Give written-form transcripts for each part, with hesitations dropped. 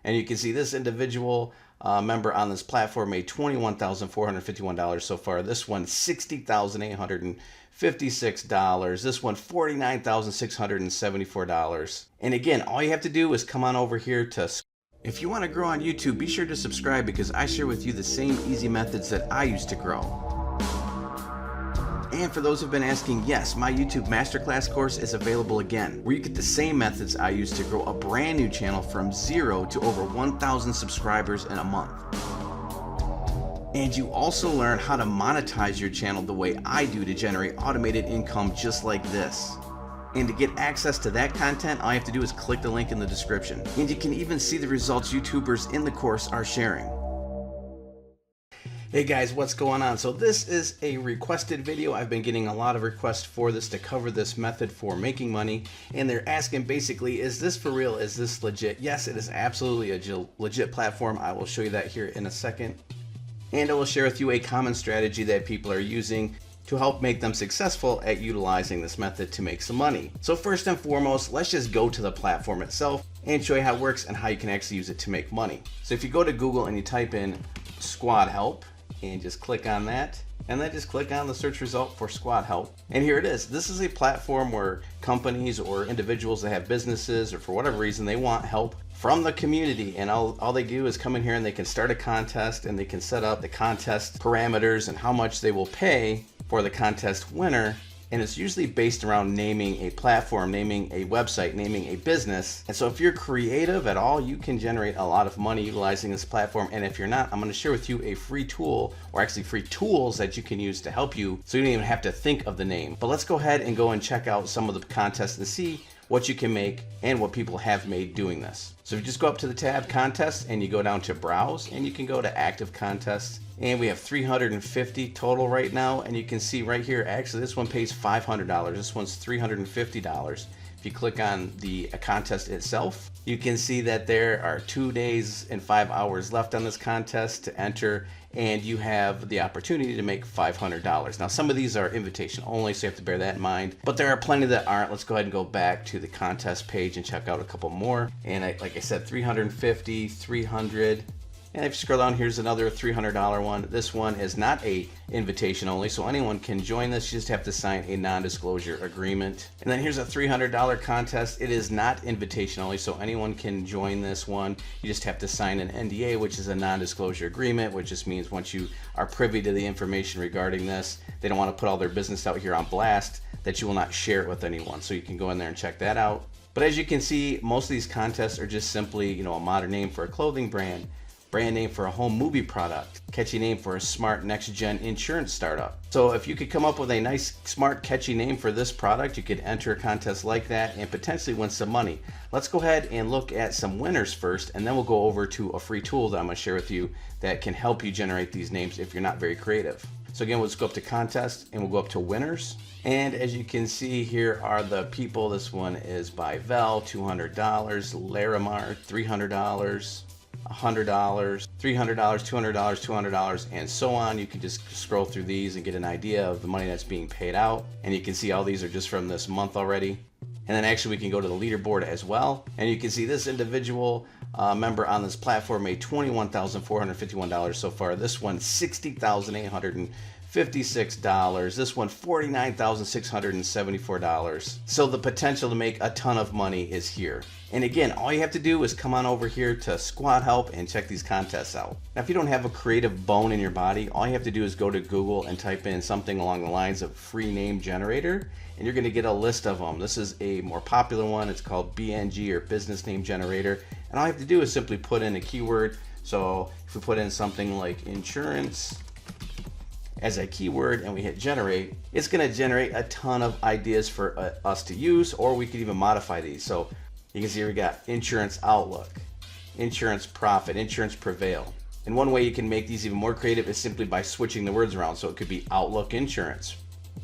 And you can see this individual member on this platform made $21,451 so far. This one $60,856. This one $49,674. And again, all you have to do is come on over here to. If you want to grow on YouTube, be sure to subscribe because I share with you the same easy methods that I used to grow. And for those who've been asking, yes, my YouTube Masterclass course is available again, where you get the same methods I used to grow a brand new channel from 0 to over 1,000 subscribers in a month. And you also learn how to monetize your channel the way I do to generate automated income just like this. And to get access to that content, all you have to do is click the link in the description. And you can even see the results YouTubers in the course are sharing. Hey guys, what's going on? So this is a requested video. I've been getting a lot of requests for this to cover this method for making money. And they're asking basically, is this for real? Is this legit? Yes, it is absolutely a legit platform. I will show you that here in a second. And I will share with you a common strategy that people are using to help make them successful at utilizing this method to make some money. So first and foremost, let's just go to the platform itself and show you how it works and how you can actually use it to make money. So if you go to Google and you type in squad help and just click on that, and then just click on the search result for squad help. And here it is. This is a platform where companies or individuals that have businesses or for whatever reason they want help from the community, and all they do is come in here and they can start a contest and they can set up the contest parameters and how much they will pay for the contest winner. And it's usually based around naming a platform, naming a website, naming a business. And so if you're creative at all, you can generate a lot of money utilizing this platform. And if you're not, I'm going to share with you a free tool, or actually free tools that you can use to help you, so you don't even have to think of the name. But let's go ahead and go and check out some of the contests and see what you can make and what people have made doing this. So if you just go up to the tab contests and you go down to browse, and you can go to active contests, and we have 350 total right now. And you can see right here, actually this one pays $500. This one's $350. If you click on the contest itself, you can see that there are 2 days and 5 hours left on this contest to enter, and you have the opportunity to make $500. Now some of these are invitation only, so you have to bear that in mind, but there are plenty that aren't. Let's go ahead and go back to the contest page and check out a couple more. And like I said, 350, 300. And if you scroll down, here's another $300 one. This one is not a invitation only, so anyone can join this. You just have to sign a non-disclosure agreement. And then here's a $300 contest. It is not invitation only, so anyone can join this one. You just have to sign an NDA, which is a non-disclosure agreement, which just means once you are privy to the information regarding this, they don't want to put all their business out here on blast, that you will not share it with anyone. So you can go in there and check that out. But as you can see, most of these contests are just simply, a modern name for a clothing brand name for a home movie product, catchy name for a smart next-gen insurance startup. So if you could come up with a nice, smart, catchy name for this product, you could enter a contest like that and potentially win some money. Let's go ahead and look at some winners first, and then we'll go over to a free tool that I'm going to share with you that can help you generate these names if you're not very creative. So again, let's go up to contest and we'll go up to winners. And as you can see, here are the people. This one is by Vel, $200, Larimar, $300, $100, $300, $200, $200, and so on. You can just scroll through these and get an idea of the money that's being paid out. And you can see all these are just from this month already. And then actually we can go to the leaderboard as well. And you can see this individual member on this platform made $21,451 so far. This one $60,856. This one $49,674. So the potential to make a ton of money is here. And again, all you have to do is come on over here to Squad Help and check these contests out. Now, if you don't have a creative bone in your body, all you have to do is go to Google and type in something along the lines of free name generator, and you're going to get a list of them. This is a more popular one. It's called BNG, or business name generator. And all you have to do is simply put in a keyword. So if we put in something like insurance as a keyword and we hit generate, it's going to generate a ton of ideas for us to use, or we could even modify these. So you can see here we got insurance outlook, insurance profit, insurance prevail. And one way you can make these even more creative is simply by switching the words around. So it could be outlook insurance,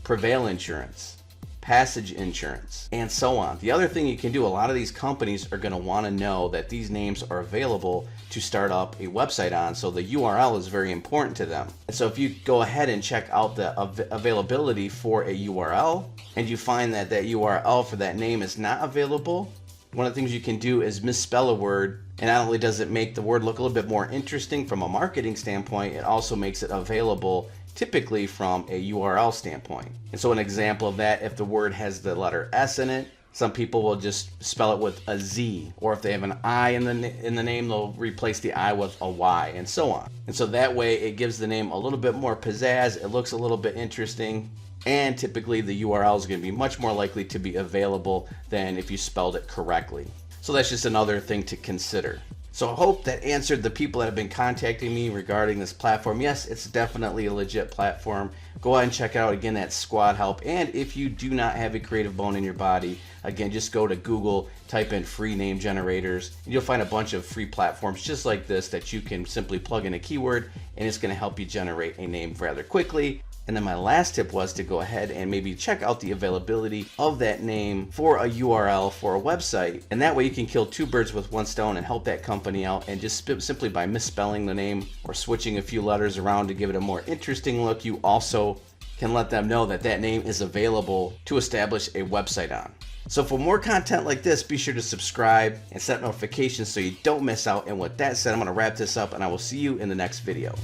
prevail insurance, passage insurance, and so on. The other thing you can do, a lot of these companies are going to want to know that these names are available to start up a website on, so the URL is very important to them. And so if you go ahead and check out the availability for a URL, and you find that that URL for that name is not available, one of the things you can do is misspell a word And not only does it make the word look a little bit more interesting from a marketing standpoint, it also makes it available typically from a URL standpoint. And so an example of that, if the word has the letter S in it, some people will just spell it with a Z, or if they have an I in the name, they'll replace the I with a Y, and so on. And so that way it gives the name a little bit more pizzazz, it looks a little bit interesting, and typically the URL is going to be much more likely to be available than if you spelled it correctly. So that's just another thing to consider. So I hope that answered the people that have been contacting me regarding this platform. Yes, it's definitely a legit platform. Go ahead and check it out. Again, that's Squad Help. And if you do not have a creative bone in your body, again, just go to Google, type in free name generators, and you'll find a bunch of free platforms just like this that you can simply plug in a keyword, and it's going to help you generate a name rather quickly. And then my last tip was to go ahead and maybe check out the availability of that name for a URL for a website. And that way you can kill two birds with one stone and help that company out. And just simply by misspelling the name or switching a few letters around to give it a more interesting look, you also can let them know that that name is available to establish a website on. So for more content like this, be sure to subscribe and set notifications so you don't miss out. And with that said, I'm going to wrap this up and I will see you in the next video.